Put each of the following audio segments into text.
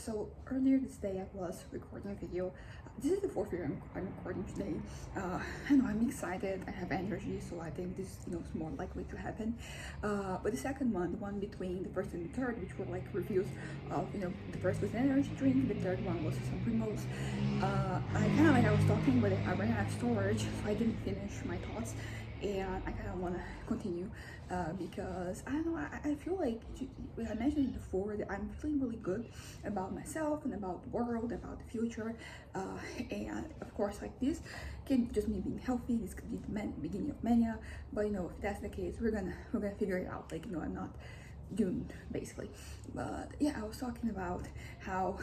So earlier this day I was recording a video. This is the fourth video I'm recording today. I know I'm excited, I have energy, so I think this is more likely to happen. But the second one, the one between the first and the third, which were like reviews of the first was an energy drink, the third one was some Primos. I was talking, but I ran out of storage, so I didn't finish my thoughts. And I kind of want to continue because I don't know, I feel like I mentioned before that I'm feeling really good about myself and about the world, about the future, and of course like this can just me being healthy. This could be the beginning of mania, but if that's the case, we're gonna figure it out. I'm not doomed basically. But yeah, I was talking about how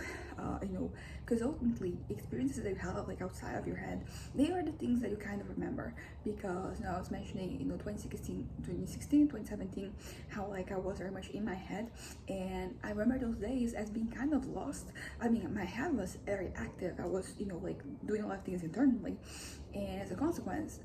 because ultimately experiences that you have like outside of your head, they are the things that you kind of remember. Because I was mentioning 2016, 2017, how like I was very much in my head, and I remember those days as being kind of lost. I mean, my head was very active. I was like doing a lot of things internally, and as a consequence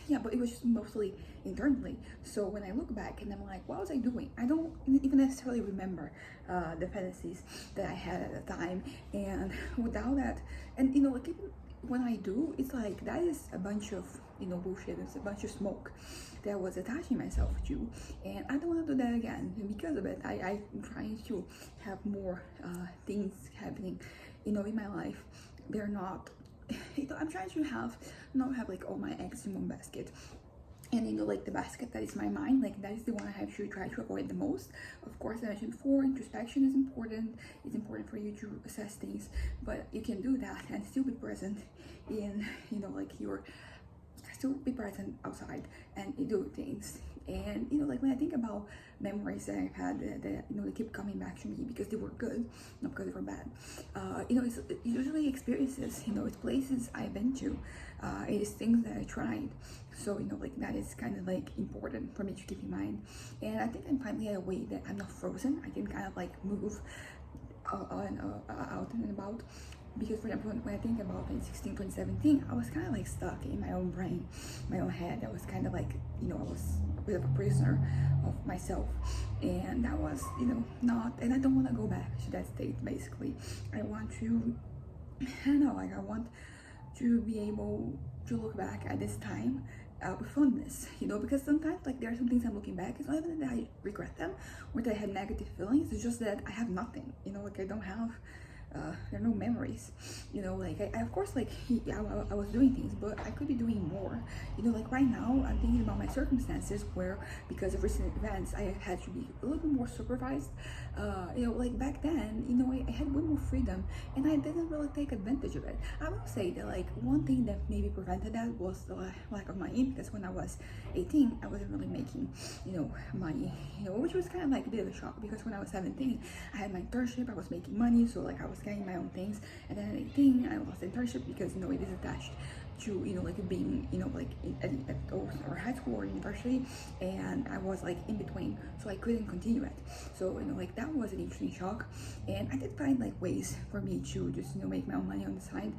yeah, but it was just mostly internally. So when I look back and I'm like, what was I doing? I don't even necessarily remember the fantasies that I had at the time. And without that, and like even when I do, it's like that is a bunch of bullshit. It's a bunch of smoke that I was attaching myself to, and I don't want to do that again. And because of it, I'm trying to have more things happening in my life. They're not I'm trying to not have like all my eggs in one basket. And like the basket that is my mind, like that is the one I have to try to avoid the most. Of course, I mentioned before, introspection is important. It's important for you to assess things, but you can do that and still be present in like your still be present outside and do things. And like when I think about memories that I've had that they keep coming back to me because they were good, not because they were bad. It's usually experiences. It's places I've been to. It is things that I tried. So like that is kind of like important for me to keep in mind. And I think I'm finally at a way that I'm not frozen. I can kind of like move out and about. Because for example, when I think about 2016, 2017, I was kind of like stuck in my own brain, my own head. I was kind of like, I was a bit of a prisoner of myself. And that was, not, and I don't want to go back to that state, basically. I want to, I don't know, like I want to be able to look back at this time with fondness, because sometimes like there are some things I'm looking back, it's not even that I regret them or that I had negative feelings, it's just that I have nothing, like I don't have there are no memories, like I of course like I was doing things, but I could be doing more. Like right now I'm thinking about my circumstances where because of recent events I had to be a little bit more supervised. Like back then, I had way more freedom and I didn't really take advantage of it. I will say that like one thing that maybe prevented that was the lack of money, because when I was 18 I wasn't really making money, which was kind of like a bit of a shock, because when I was 17 I had my internship, I was making money, so like I was getting my own things. And then at 18 I lost the internship because it is attached to like being like at or high school or university, and I was like in between, so I couldn't continue it. So like that was an interesting shock, and I did find like ways for me to just make my own money on the side.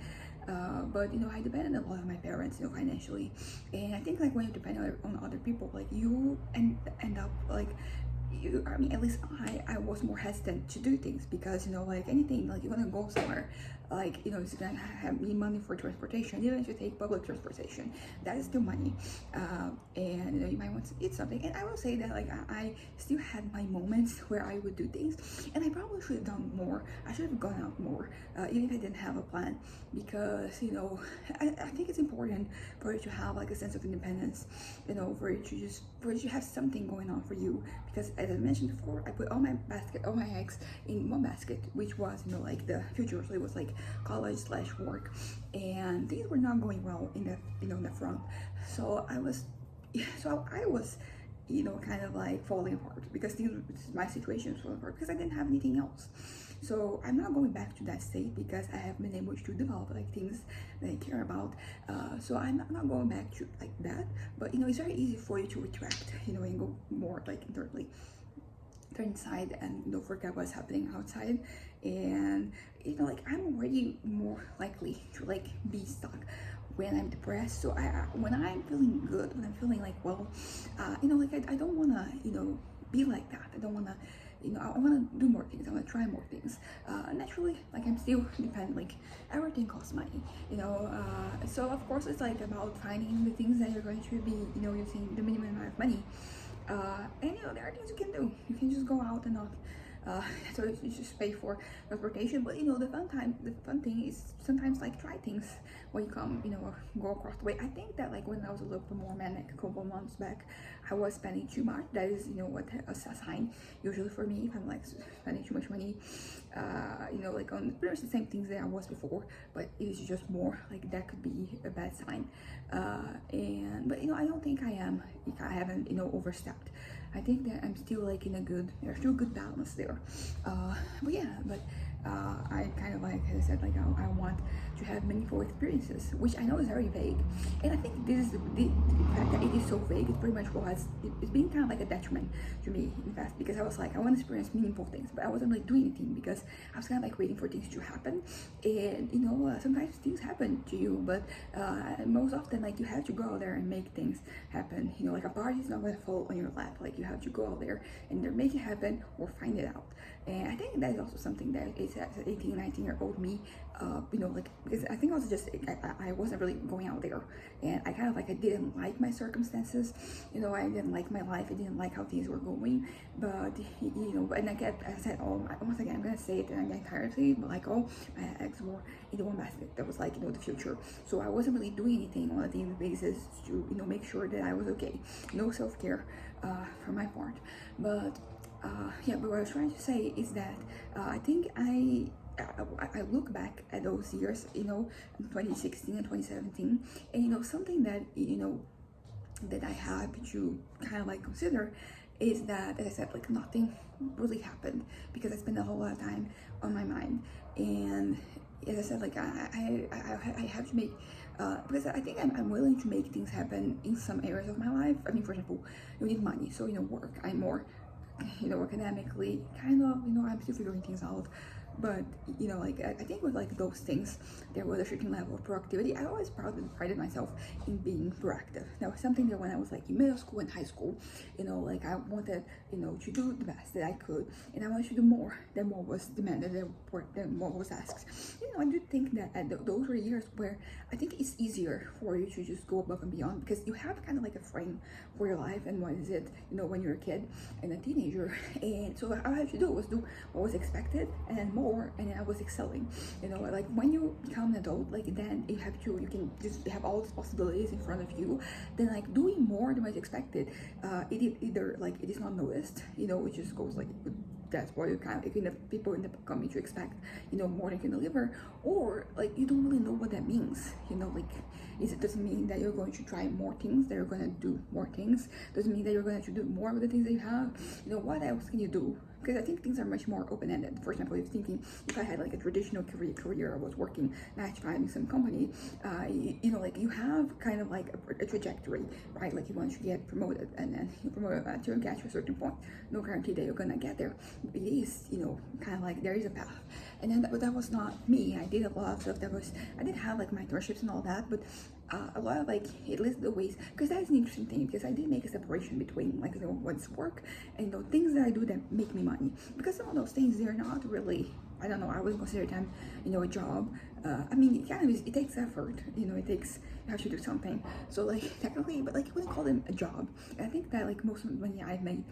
But I depended a lot on my parents financially, and I think like when you depend on other people, like you end up like I mean, at least I was more hesitant to do things because like anything, like you're gonna go somewhere, like it's gonna have me money for transportation. Even if you take public transportation, that is still money, and you might want to eat something. And I will say that like I still had my moments where I would do things, and I probably should have done more. I should have gone out more, even if I didn't have a plan, because I think it's important for you to have like a sense of independence, for you to have something going on for you. Because as I mentioned before, I put all my eggs in one basket, which was like the future. So it was like college/work, and things were not going well in the in the front. So I was kind of like falling apart because my situation was falling apart because I didn't have anything else. So I'm not going back to that state because I have been able to develop like things that I care about. So I'm not going back to like that. But it's very easy for you to retract, and go more like internally, turn inside, and forget what's happening outside. And like I'm already more likely to like be stuck when I'm depressed. So when I'm feeling good, when I'm feeling like well, like I don't want to be like that. I don't want to I want to do more things. I want to try more things. And actually like I'm still dependent, like everything costs money, so of course it's like about finding the things that you're going to be, using the minimum amount of money. And there are things you can do. You can just go out and not so you just pay for transportation. But the fun thing is sometimes like try things when you come, go across the way. I think that like when I was a little bit more manic a couple of months back, I was spending too much. That is, what a sign usually for me if I'm like spending too much money, like on pretty much the same things that I was before, but it is just more like that could be a bad sign. But I don't think I am. If I haven't, overstepped. I think that I'm still like in a good, there's still good balance there. But I kind of like, as I said, like I want to have meaningful experiences, which I know is very vague. And I think this is the fact that it is so vague, it pretty much was, it's been kind of like a detriment to me in the past, because I was like, I want to experience meaningful things, but I wasn't really doing anything because I was kind of like waiting for things to happen. And sometimes things happen to you, but most often like you have to go out there and make things happen. Like a party is not going to fall on your lap. Like you have to go out there and either make it happen or find it out. And I think that is also something that is as an 18, 19-year-old me, like, because I think I was just, I wasn't really going out there, and I kind of like, I didn't like my circumstances, I didn't like my life, I didn't like how things were going, but, and I said, once again, I'm gonna say it, and I'm getting tired of saying it, but like, my eggs were in the one basket, that was like, the future, so I wasn't really doing anything on a daily basis to, make sure that I was okay, no self-care, for my part, but what I was trying to say is that I think I look back at those years, 2016 and 2017, and something that that I have to kind of like consider is that, as I said, like nothing really happened because I spent a whole lot of time on my mind. And as I said, like I have to make because I think I'm willing to make things happen in some areas of my life. I mean, for example, you need money, so work. I'm more academically kind of, I'm still figuring things out, but like I think with like those things there was a certain level of proactivity. I always prided myself in being proactive. That was something that when I was like in middle school and high school, like I wanted to do the best that I could, and I wanted to do more than what was demanded, than what was asked. I do think that those were years where I think it's easier for you to just go above and beyond, because you have kind of like a frame for your life and what is it, when you're a kid and a teenager. And so all I had to do was do what was expected and then more, and then I was excelling. Like when you become an adult, like then you can just have all these possibilities in front of you, then like doing more than what's expected, either like it is not noticed, it just goes like, that's what people end up coming to expect, more than you can deliver, or like you don't really know what that means, like it doesn't mean that you're going to try more things, that you're going to do more things, doesn't mean that you're going to do more with the things that you have. What else can you do? Because I think things are much more open-ended. For example, if I had like a traditional career, I was working 9 to 5 in some company, like you have kind of like a trajectory, right? Like you want to get promoted, and then you promote until you get to a certain point. No guarantee that you're gonna get there. It is, kind of like there is a path. And then that was not me. I did a lot of stuff I did have like my internships and all that, but a lot of like, at least the ways, because that is an interesting thing, because I did make a separation between like what's work and things that I do that make me money, because some of those things, they're not really, I don't know, I wouldn't consider them a job. I mean, it takes effort, you have to do something, so like technically, but like you wouldn't call them a job. And I think that like most of the money I've made,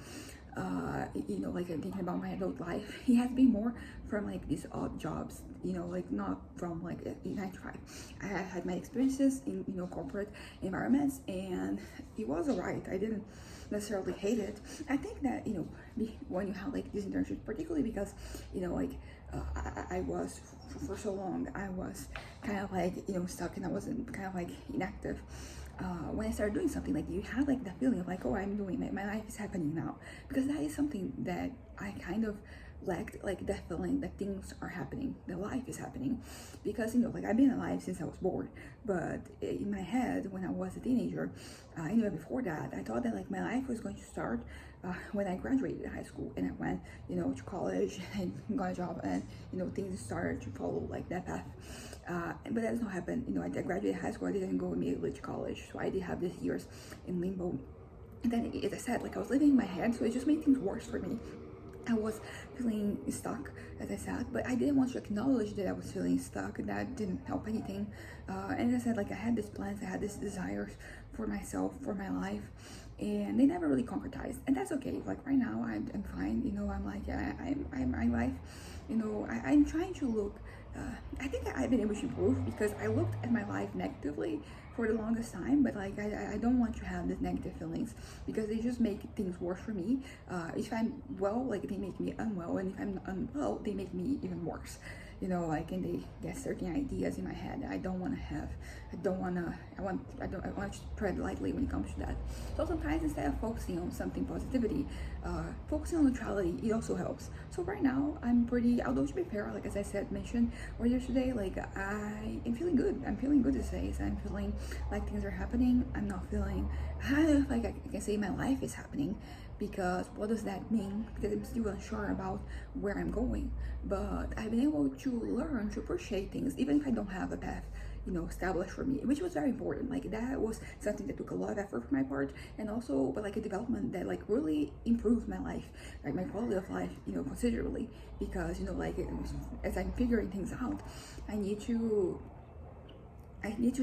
like I'm thinking about my adult life, it has been more from like these odd jobs, like not from like 9 to 5. I have had my experiences in corporate environments, and it was alright. I didn't necessarily hate it. I think that when you have like these internships, particularly because I was for so long, I was kind of like stuck, and I wasn't kind of like inactive. When I started doing something, like you have like that feeling of like, oh, I'm doing it, my life is happening now, because that is something that I kind of lacked, like that feeling that things are happening, that life is happening, because like I've been alive since I was born, but in my head when I was a teenager, before that, I thought that like my life was going to start when I graduated high school and I went to college and got a job, and things started to follow like that path. But that does not happen. I graduated high school, I didn't go immediately to college, so I did have these years in limbo. And then, as I said, like I was living in my head, so it just made things worse for me. I was feeling stuck, as I said, but I didn't want to acknowledge that I was feeling stuck. That didn't help anything. And as I said, like I had these plans, I had these desires for myself, for my life, and they never really concretized. And that's okay. Like right now, I'm fine. You know, I'm like, yeah, I'm my life. You know, I'm trying to look. I think that I've been able to improve because I looked at my life negatively for the longest time, but like I don't want to have these negative feelings because they just make things worse for me. If I'm well, like they make me unwell, and if I'm unwell, they make me even worse. You know, like, and they get certain ideas in my head I don't want to have. I want to tread lightly when it comes to that. So sometimes instead of focusing on something positivity, focusing on neutrality, it also helps. So right now I'm pretty, although to be fair, like as I said, mentioned earlier today, like I am feeling good. I'm feeling good these days. I'm feeling like things are happening. I'm not feeling, I don't know if like I can say my life is happening, because what does that mean? Because I'm still unsure about where I'm going. But I've been able to learn to appreciate things, even if I don't have a path, you know, established for me, which was very important. Like that was something that took a lot of effort from my part, and also, but like a development that like really improved my life, like my quality of life, you know, considerably. Because you know, like as I'm figuring things out, I need to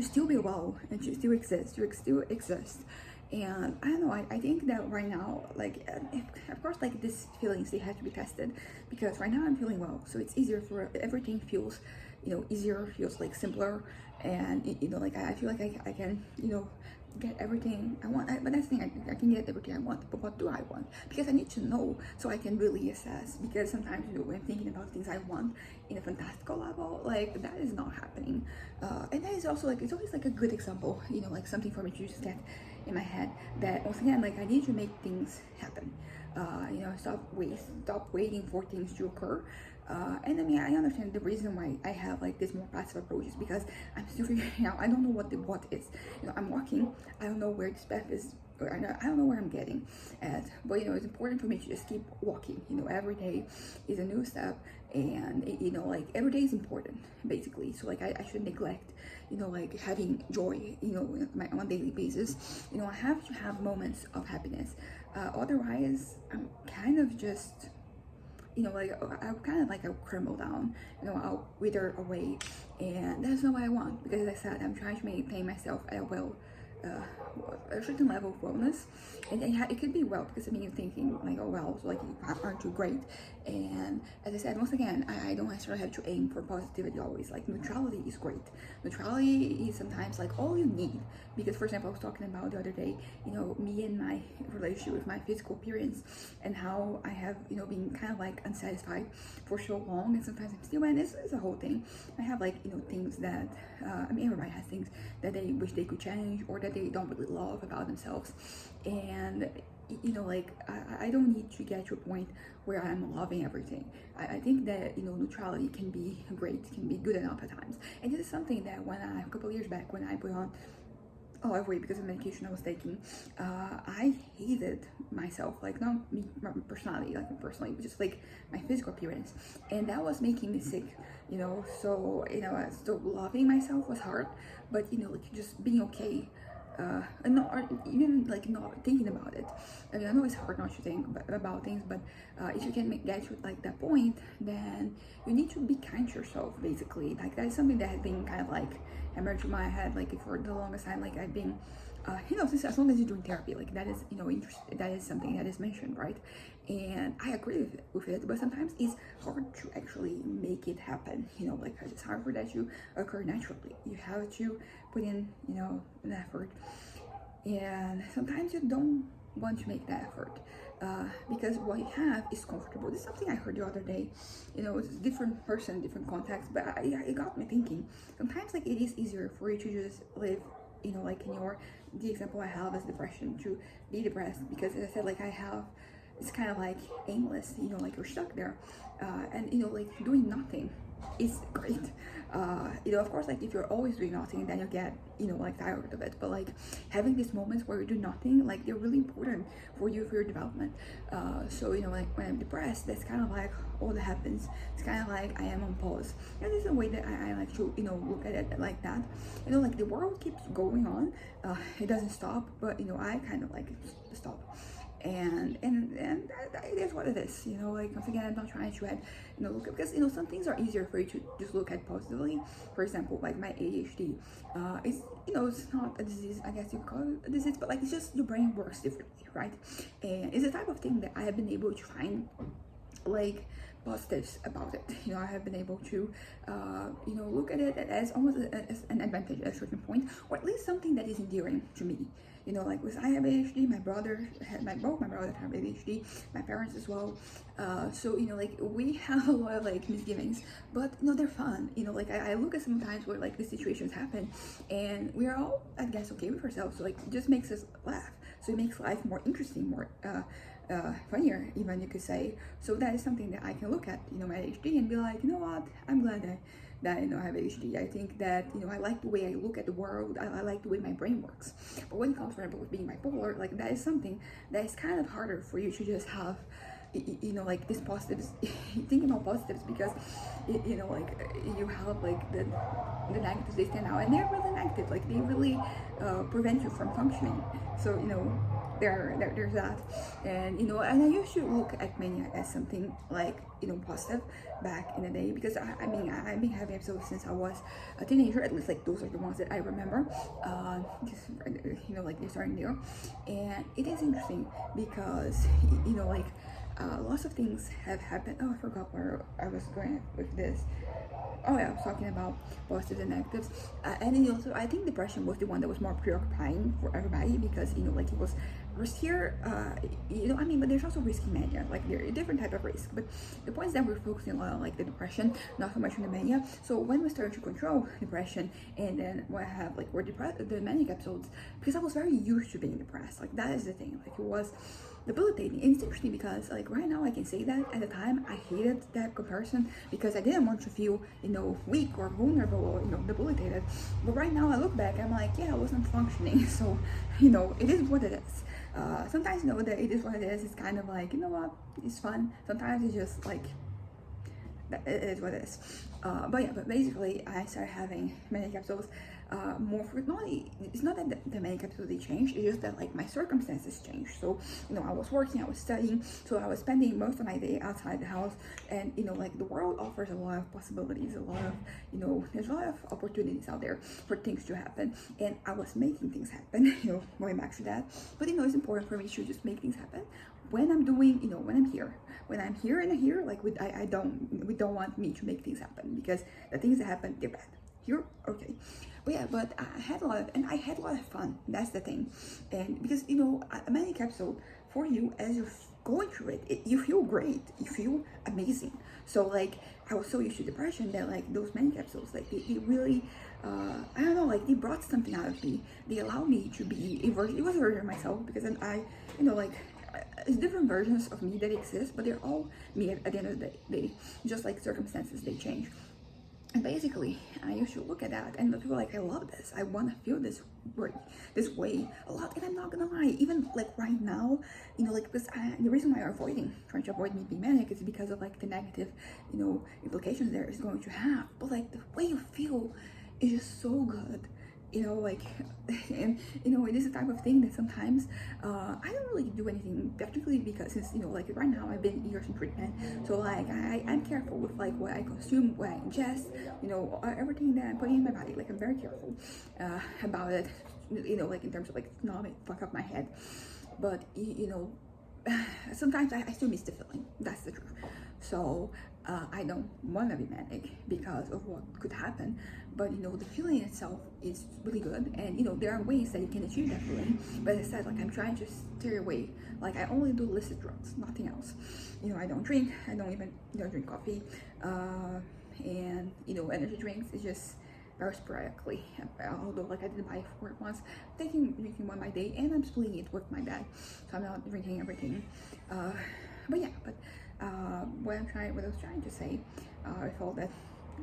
still be well and to still exist. And I don't know, I think that right now, like of course, like these feelings, they have to be tested, because right now I'm feeling well, so it's easier, for everything feels, you know, easier, feels like simpler. And you know, like I feel like I can, you know, get everything I want. But that's the thing, I can get everything I want, but what do I want? Because I need to know so I can really assess. Because sometimes, you know, when I'm thinking about things I want in a fantastical level, like that is not happening. And that is also like, it's always like a good example, you know, like something for me to just get in my head, that once again, like I need to make things happen. You know, stop waiting for things to occur. And I mean, I understand the reason why I have like this more passive approach is because I'm still figuring out. I don't know what the what is. You know, I'm walking. I don't know where this path is. Or I don't know where I'm getting at. But you know, it's important for me to just keep walking. You know, every day is a new step, and you know, like every day is important, basically. So like I should neglect, you know, like having joy, you know, on a daily basis. You know, I have to have moments of happiness. Otherwise, I'm kind of just, you know, like I'll kind of like I'll crumble down, you know, I'll wither away, and that's not what I want. Because as I said, I'm trying to maintain myself at a certain level of wellness, and it could be well, because I mean, you're thinking like, oh well, so like you aren't too great. And as I said, once again, I don't necessarily have to aim for positivity always. Like neutrality is great. Neutrality is sometimes like all you need. Because for example, I was talking about the other day, you know, me and my relationship with my physical appearance, and how I have, you know, been kind of like unsatisfied for so long, and sometimes I'm still, and this is a whole thing. I have like, you know, things that I mean, everybody has things that they wish they could change, or that they don't really love about themselves. And you know, like I don't need to get to a point where I'm loving everything. I think that, you know, neutrality can be great, can be good enough at times. And this is something that when a couple of years back, when I put on weight because of medication I was taking, I hated myself, like not me personality, like personally, but just like my physical appearance, and that was making me sick, you know. So you know, so loving myself was hard, but you know, like just being okay, and not even like not thinking about it. I mean, I know it's hard not to think about things, but if you can get to like that point, then you need to be kind to yourself, basically. Like that is something that has been kind of like emerged in my head, like for the longest time. Like I've been, you know, since as long as you're doing therapy, like that is, you know, that is something that is mentioned, right? And I agree with it, but sometimes it's hard to actually make it happen, you know, like it's hard for that to occur naturally. You have to put in, you know, an effort, and sometimes you don't want to make that effort, because what you have is comfortable. This is something I heard the other day. You know, it's a different person, different context, but it got me thinking. Sometimes like it is easier for you to just live, you know, like in the example I have is depression, to be depressed, because as I said, like I have, it's kind of like aimless, you know, like you're stuck there, and you know, like doing nothing is great. You know, of course, like if you're always doing nothing, then you get, you know, like tired of it. But like having these moments where you do nothing, like they're really important for you, for your development. So you know, like when I'm depressed, that's kind of like all that happens. It's kind of like I am on pause, and there's a way that I like to, you know, look at it like that. You know, like the world keeps going on, it doesn't stop, but you know, I kind of like it to stop. and that it is what it is, you know. Like, once again, I'm not trying to add, you know, look, because you know some things are easier for you to just look at positively. For example, like my ADHD, is, you know, it's not a disease, I guess you call it a disease, but like it's just your brain works differently, right? And it's the type of thing that I have been able to find like positives about it. You know, I have been able to you know, look at it as almost as an advantage at a certain point, or at least something that is endearing to me. You know, like, with I have ADHD, my brother had both my brothers have ADHD, my parents as well. So you know, like, we have a lot of like misgivings, but you know, they're fun. You know, like, I look at some times where like these situations happen and we are all, I guess, okay with ourselves, so like it just makes us laugh, so it makes life more interesting, more funnier, even, you could say. So that is something that I can look at, you know, my ADHD and be like, you know what, I'm glad that you know, I have ADHD. I think that, you know, I like the way I look at the world. I like the way my brain works. But when it comes, for example, with being bipolar, like, that is something that is kind of harder for you to just have, you know, like, these positives. Think about positives, because you know, like, you have like the negatives, they stand out, and they're really negative, like, they really prevent you from functioning. So you know, there's that. And you know, and I used to look at mania as something like, you know, positive back in the day, because I mean, I've been having episodes since I was a teenager, at least, like, those are the ones that I remember, just, you know, like, they're starting there. And it is interesting because, you know, like, lots of things have happened. Oh, I forgot where I was going with this. Oh yeah, I was talking about positives and negatives. And then also, I think depression was the one that was more preoccupying for everybody, because, you know, like, it was riskier, you know, I mean, but there's also risky mania, like, there are a different type of risk, but the point is that we're focusing a lot on like the depression, not so much on the mania. So when we started to control depression, and then when I have like, were depressed, the manic episodes, because I was very used to being depressed, like, that is the thing, like, it was debilitating. And it's interesting because, like, right now I can say that at the time I hated that comparison, because I didn't want to feel, you know, weak or vulnerable or, you know, debilitated. But right now I look back, I'm like, yeah, I wasn't functioning. So, you know, it is what it is. Sometimes, you know, that it is what it is. It's kind of like, you know what, it's fun. Sometimes it's just like, it is what it is. But yeah, but basically I started having manic episodes more frequently. It's not that the manic episodes, they changed, it's just that, like, my circumstances changed. So, you know, I was working, I was studying, so I was spending most of my day outside the house. And, you know, like, the world offers a lot of possibilities, a lot of, you know, there's a lot of opportunities out there for things to happen, and I was making things happen, you know, going back to that. But, you know, it's important for me to just make things happen when I'm doing, you know, when I'm here and here, like, we don't want me to make things happen, because the things that happen, they're bad. Here, okay. But yeah, but I had a lot of fun. That's the thing. And because, you know, a manic episode, for you, as you're going through it, you feel great, you feel amazing. So, like, I was so used to depression that, like, those manic episodes, like, they really, I don't know, like, they brought something out of me. They allowed me to be a version. It was a version of myself, because then you know, like, it's different versions of me that exist, but they're all me at the end of the day. Just like circumstances, they change. And basically, I used to look at that and feel like, I love this. I want to feel this way a lot. And I'm not gonna lie, even like right now, you know, like, because the reason why I'm trying to avoid me being manic, is because of like the negative, you know, implications there is going to have. But like, the way you feel is just so good. You know, like, and you know, it is the type of thing that sometimes I don't really do anything technically, because since, you know, like, right now I've been years in treatment, so like, I'm careful with like what I consume, what I ingest, you know, everything that I'm putting in my body. Like, I'm very careful about it, you know, like, in terms of like not fuck up my head. But you know, sometimes I still miss the feeling. That's the truth. So I don't want to be manic because of what could happen, but you know, the feeling itself is really good. And you know, there are ways that you can achieve that feeling, but as I said, like, I'm trying to steer away. Like, I only do illicit drugs, nothing else. You know, I don't drink, I don't even, you know, drink coffee, and you know, energy drinks is just very sporadically. Although, like, I did buy 4 once, drinking one by day, and I'm splitting it with my dad, so I'm not drinking everything. But yeah, but what I was trying to say with all that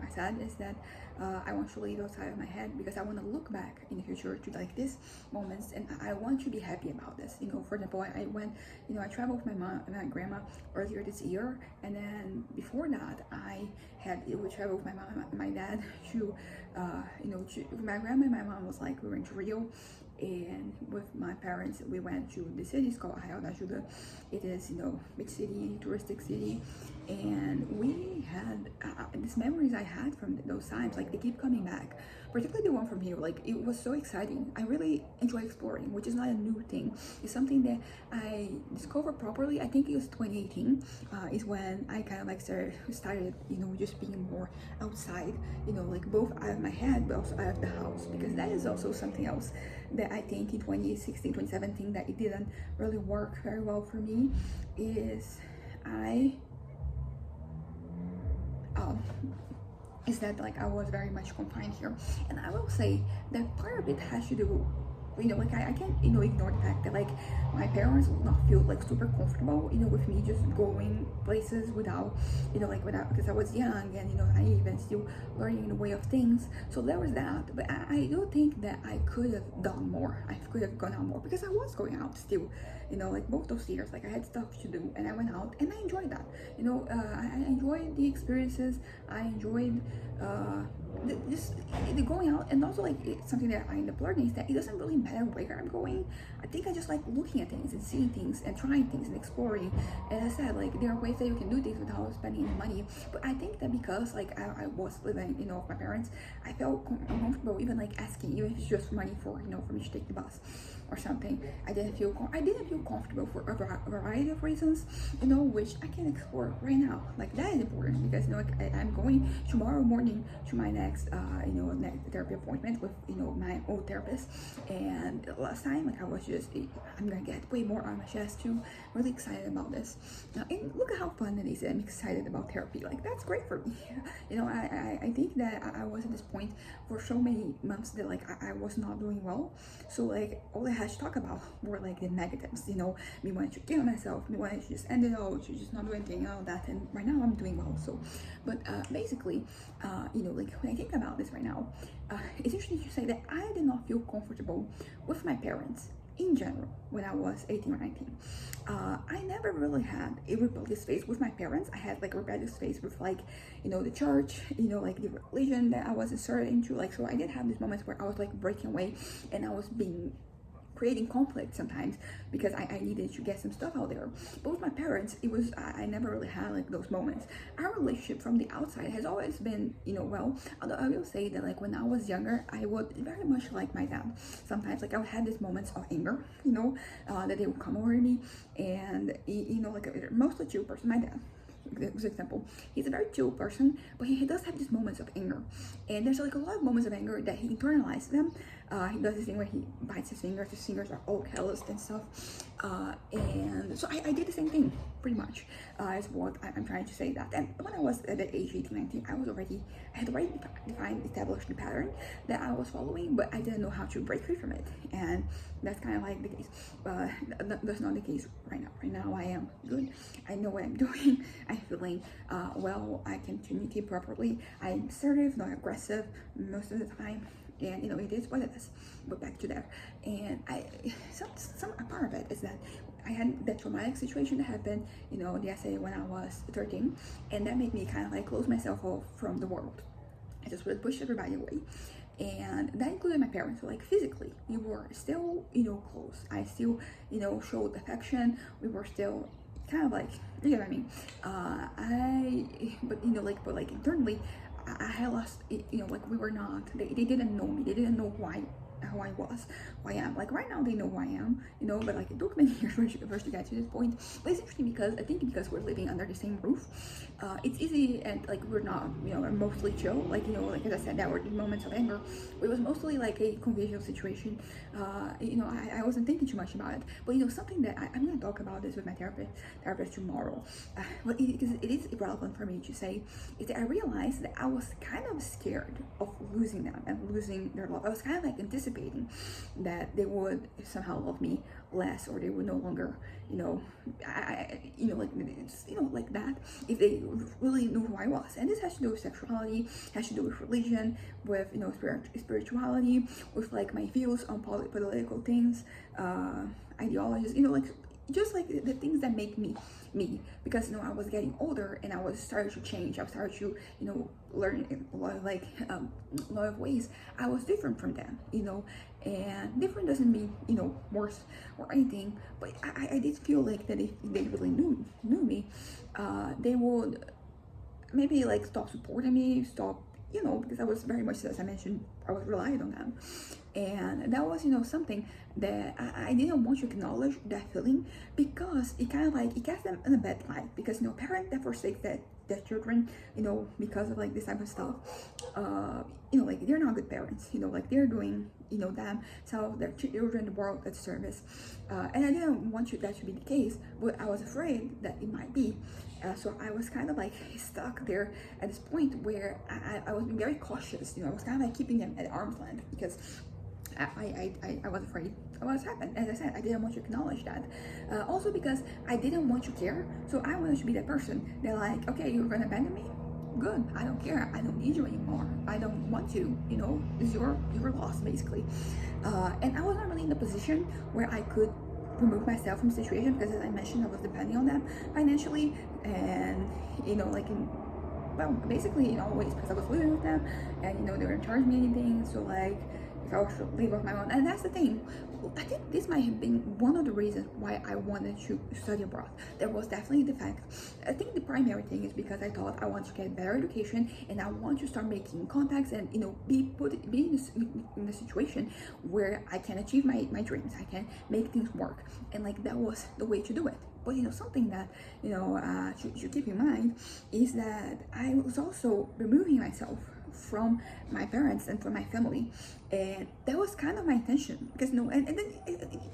I said is that I want to leave outside of my head, because I want to look back in the future to like these moments, and I want to be happy about this. You know, for example, I went, you know, I traveled with my mom and my grandma earlier this year, and then before that we traveled with my mom and my dad to, you know, my grandma and my mom was like, we went to Rio, and with my parents we went to the city. It's called Arraial da Ajuda. It is, you know, big city, touristic city, and we had these memories I had from those times, like they keep coming back, particularly the one from here. Like it was so exciting. I really enjoy exploring, which is not a new thing. It's something that I discovered properly, I think it was 2018, is when I kind of like started, you know, just being more outside, you know, like both out of my head but also out of the house, because that is also something else that I think in 2016, 2017 that it didn't really work very well for me. Is is that like I was very much confined here, and I will say that part of it has to do, you know, like I can't, you know, ignore the fact that like my parents would not feel like super comfortable, you know, with me just going places without, you know, like without, because I was young and, you know, naive and still learning the way of things. So there was that, but I do think that I could have done more. I could have gone out more, because I was going out still, you know, like both those years, like I had stuff to do and I went out and I enjoyed that, you know. I enjoyed the experiences. I enjoyed just the going out, and also like it's something that I end up learning is that it doesn't really matter where I'm going. I think I just like looking at things and seeing things and trying things and exploring. And as I said, like there are ways that you can do things without spending any money. But I think that because like I was living, you know, with my parents, I felt uncomfortable even like asking, even if it's just money for, you know, for me to take the bus or something. I didn't feel comfortable for a variety of reasons, you know, which I can explore right now. Like that is important, because, you know, like, I'm going tomorrow morning to my next you know, next therapy appointment with, you know, my old therapist. And last time, like I was just, I'm gonna get way more on my chest too. Really excited about this. And look at how fun it is. I'm excited about therapy. Like that's great for me. You know, I think that I was at this point for so many months that like I was not doing well. So like all I had to talk about were like the negatives, you know, me wanting to kill myself, me wanting to just end it all, to just not do anything and all that. And right now I'm doing well. So, but basically, you know, like when I think about this right now, it's interesting to say that I did not feel comfortable with my parents in general when I was 18 or 19. I never really had a rebellious phase with my parents. I had like a rebellious phase with like, you know, the church, you know, like the religion that I was inserted into. Like, so I did have these moments where I was like breaking away and I was creating conflict sometimes because I needed to get some stuff out there. But with my parents, it was, I never really had like those moments. Our relationship from the outside has always been, you know, well, although I will say that like when I was younger, I would very much like my dad. Sometimes like I would have these moments of anger, you know, that they would come over me, and you know, like a mostly chill person, my dad. For example, he's a very chill person, but he does have these moments of anger, and there's like a lot of moments of anger that he internalizes them. He does this thing where he bites his fingers are all calloused and stuff, and so I did the same thing pretty much, is what I'm trying to say. That, and when I was at the age 18, 19, I had already established the pattern that I was following, but I didn't know how to break free from it. And that's kind of like the case, but that's not the case right now. Right now I am good. I know what I'm doing. I'm feeling well. I can communicate properly. I'm assertive, not aggressive most of the time, and you know, it is what it is. But back to that, and some part of it is that I had that traumatic situation that happened, you know, the essay when I was 13, and that made me kind of like close myself off from the world. I just would push everybody away, and that included my parents. So like physically, we were still, you know, close. I still, you know, showed affection. We were still kind of like, you know what I mean. But you know, but like internally, I had lost, you know, like we were not, they didn't know me. They didn't know who I was, who I am. Like right now they know who I am, you know, but like it took many years first to get to this point. But it's interesting because I think because we're living under the same roof, it's easy, and like we're not, you know, we're mostly chill. Like, you know, like as I said, there were moments of anger. It was mostly like a convivial situation. You know, I wasn't thinking too much about it. But you know, something that I'm gonna talk about this with my therapist tomorrow. But it is irrelevant for me to say is that I realized that I was kind of scared of losing them and losing their love. I was kind of like anticipating that they would somehow love me less, or they would no longer, you know, you know, like, you know, like that, if they really knew who I was. And this has to do with sexuality, has to do with religion, with, you know, spirituality, with like my views on political things, ideologies, you know, like just like the things that make me me, because I was getting older and I was starting to change. I started to learn in a lot of a lot of ways. I was different from them, and different doesn't mean worse or anything, but I did feel like that if they really knew me, they would maybe like stop supporting me, stop, because I was very much, as I mentioned, I was relying on them. And that was, something that I didn't want to acknowledge that feeling, because it kind of like, it cast them in a bad light, because, parents that forsake their children, because of like this type of stuff, like they're not good parents, like they're doing, themselves, their children, the world at service. And I didn't want that to be the case, but I was afraid that it might be. So I was kind of like stuck there at this point where I was being very cautious. I was kind of like keeping them at arm's length, because I was afraid of what's happened. As I said, I didn't want to acknowledge that. Also because I didn't want to care. So I wanted to be that person that like, okay, you're gonna abandon me? Good, I don't care. I don't need you anymore. I don't want you, it's your loss, basically. And I was not really in a position where I could remove myself from the situation, because as I mentioned, I was depending on them financially, and basically in all ways, because I was living with them, and they weren't charging me anything. So like, if I was to leave off my own, and that's the thing, I think this might have been one of the reasons why I wanted to study abroad. There was definitely the fact, I think the primary thing is because I thought I want to get better education, and I want to start making contacts, and be in a situation where I can achieve my dreams, I can make things work, and like that was the way to do it. But something that should keep in mind is that I was also removing myself from my parents and from my family, and that was kind of my intention, because and then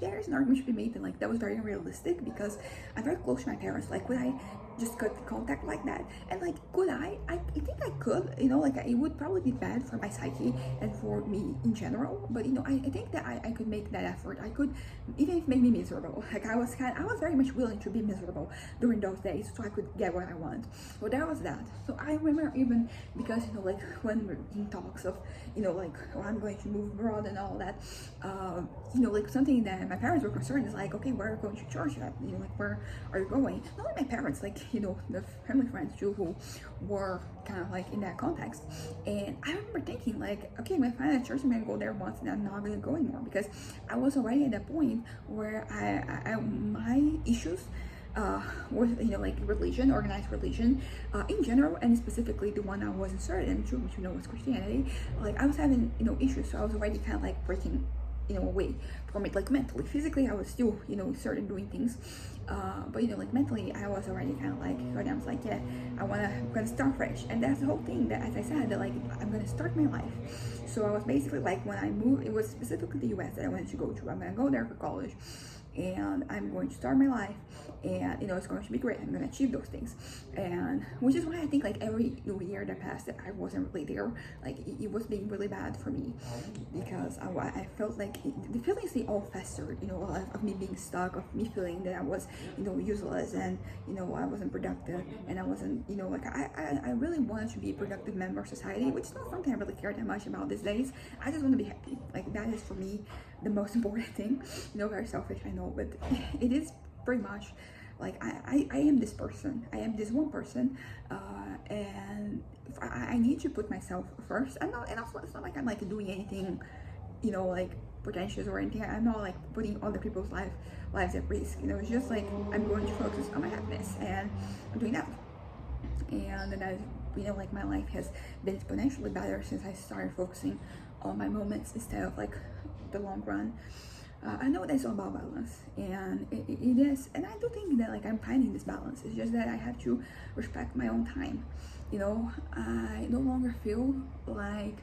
there's an argument to be made that like that was very unrealistic, because I'm very close to my parents. Like, would I just cut the contact like that? And like, could I think I could, like it would probably be bad for my psyche and for me in general, but I think that I could make that effort. I could, even if it made me miserable. Like I was very much willing to be miserable during those days so I could get what I want. So that was that. So I remember, even because like when we're in talks of like, oh, I'm going to move abroad and all that, like something that my parents were concerned is like, okay, where are you going to church at? Like, where are you going? Not only my parents, like the family friends too, who were kind of like in that context. And I remember thinking like, okay, when I find a church, I'm gonna go there once, and I'm not gonna go anymore, because I was already at that point where I my issues with like religion, organized religion in general, and specifically the one I was inserted into, which was Christianity. Like I was having issues, so I was already kind of like breaking away from it, like mentally. Physically I was still started doing things, but like mentally I was already kind of like, I was like, yeah, I'm gonna start fresh. And that's the whole thing, that as I said, that like I'm gonna start my life. So I was basically like, when I moved, it was specifically the US that I wanted to go to. I'm gonna go there for college, and I'm going to start my life, and it's going to be great. I'm going to achieve those things, and which is why I think like every year that passed that I wasn't really there, like it was being really bad for me, because I felt like the feelings, they all festered, of me being stuck, of me feeling that I was useless, and I wasn't productive, and I wasn't like I really wanted to be a productive member of society, which is not something I really care that much about these days. I just want to be happy. Like that is for me the most important thing. Very selfish, I know, but it is pretty much like I am this person. I am this one person, and I need to put myself first. And also it's not like I'm like doing anything, like pretentious or anything. I'm not like putting other people's lives at risk. It's just like I'm going to focus on my happiness, and I'm doing that. And then like my life has been exponentially better since I started focusing on my moments instead of like the long run. I know that it's all about balance, and it is, and I do think that like I'm finding this balance. It's just that I have to respect my own time. I no longer feel like,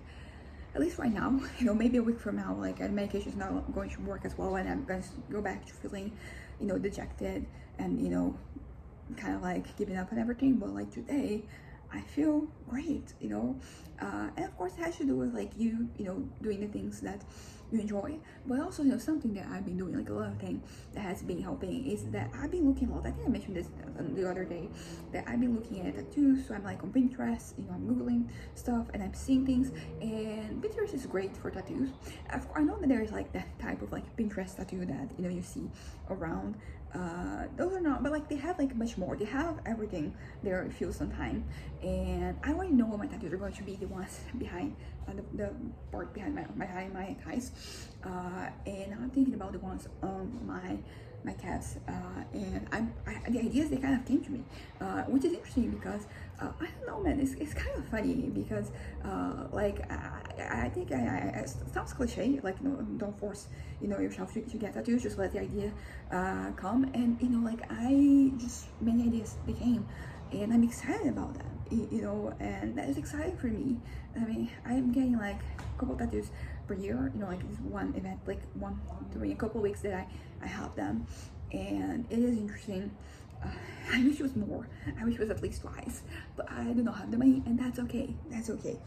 at least right now, maybe a week from now, like medication is not going to work as well, and I'm going to go back to feeling dejected and kind of like giving up on everything. But like today I feel great, you know. And of course it has to do with like you know, doing the things that you enjoy. But also, you know, something that I've been doing, like a lot of things that has been helping, is that I've been looking a lot. I think I mentioned this the other day, that I've been looking at tattoos. So I'm like on Pinterest, you know, I'm googling stuff and I'm seeing things, and Pinterest is great for tattoos. I know that there's like that type of like Pinterest tattoo that, you know, you see around. Those are not, but like they have like much more. They have everything there, it feels sometimes. And I already know what my tattoos are going to be, the ones behind the part behind my eyes, and I'm thinking about the ones on my calves, and the ideas, they kind of came to me, which is interesting because I don't know, man, it's kind of funny because like I think it sounds cliche, like, you know, don't force, you know, yourself to get tattoos, just let the idea come. And you know, like I just, many ideas they came, and I'm excited about that, you know, and that is exciting for me. I mean, I'm getting like a couple tattoos per year, you know, like this one event, like one during a couple weeks that I have them, and it is interesting. I wish it was more. I wish it was at least twice, but I do not have the money, and that's okay. That's okay.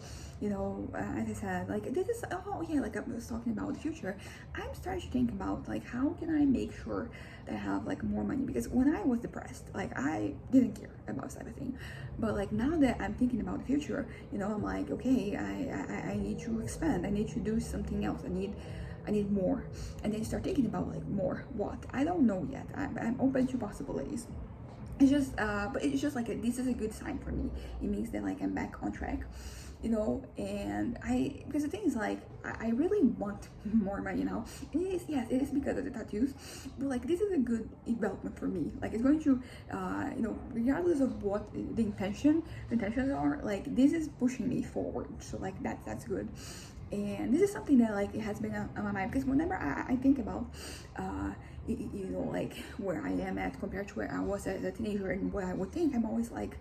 You know, as I said, like this is, oh yeah, like I was talking about the future. I'm starting to think about like how can I make sure that I have like more money, because when I was depressed, like I didn't care about this type of thing, but like now that I'm thinking about the future, you know, I'm like, okay, I need to expand. I need to do something else. I need more. And then you start thinking about like more what, I don't know yet. I'm open to possibilities. It's just but it's just like this is a good sign for me. It means that like I'm back on track, you know. And because the thing is like I really want more money now. And it is, yes, it is because of the tattoos, but like this is a good development for me. Like it's going to you know, regardless of what the intentions are, like this is pushing me forward. So like that's good. And this is something that like it has been on my mind, because whenever I think about you know, like where I am at compared to where I was as a teenager and what I would think, I'm always like,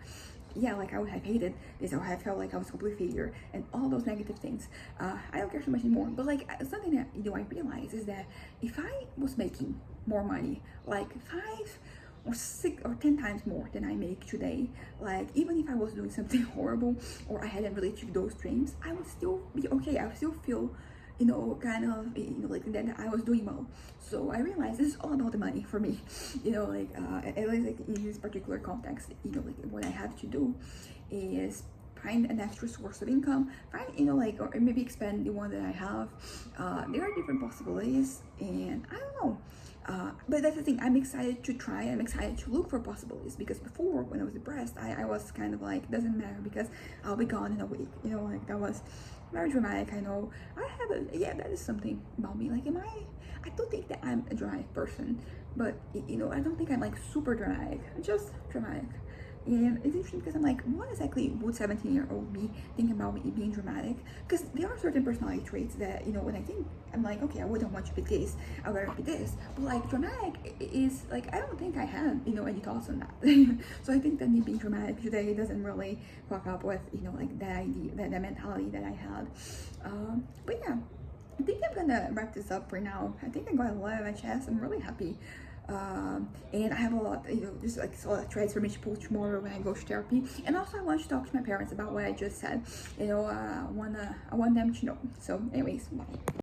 yeah, like I would have hated this, I would have felt like I was a complete failure and all those negative things. I don't care so much anymore. But like something that, you know, I realize is that if I was making more money, like 5 or 6 or 10 times more than I make today, like even if I was doing something horrible or I hadn't really achieved those dreams, I would still be okay. I would still feel, you know, kind of, you know, like that I was doing well. So I realized this is all about the money for me, you know, like at least like in this particular context, you know, like what I have to do is find an extra source of income, find, you know, like, or maybe expand the one that I have. There are different possibilities, and I don't know. But that's the thing, I'm excited to try, I'm excited to look for possibilities, because before, when I was depressed, I was kind of like, doesn't matter because I'll be gone in a week, you know, like that was very dramatic. I know I have a, yeah, that is something about me. Like, I don't think that I'm a dramatic person, but you know, I don't think I'm like super dramatic, just dramatic. And it's interesting because I'm like, what exactly would 17-year-old me think about me being dramatic? Because there are certain personality traits that, you know, when I think, I'm like, okay, I wouldn't want to be this, I would rather be this. But like dramatic is like, I don't think I had, you know, any thoughts on that. So I think that me being dramatic today doesn't really fuck up with, you know, like that idea, that mentality that I had. But yeah, I think I'm gonna wrap this up for now. I think I got a lot of my chest. I'm really happy. And I have a lot, you know, just like a lot of threads for me to pull tomorrow when I go to therapy. And also I want to talk to my parents about what I just said. You know, I want them to know. So anyways, bye.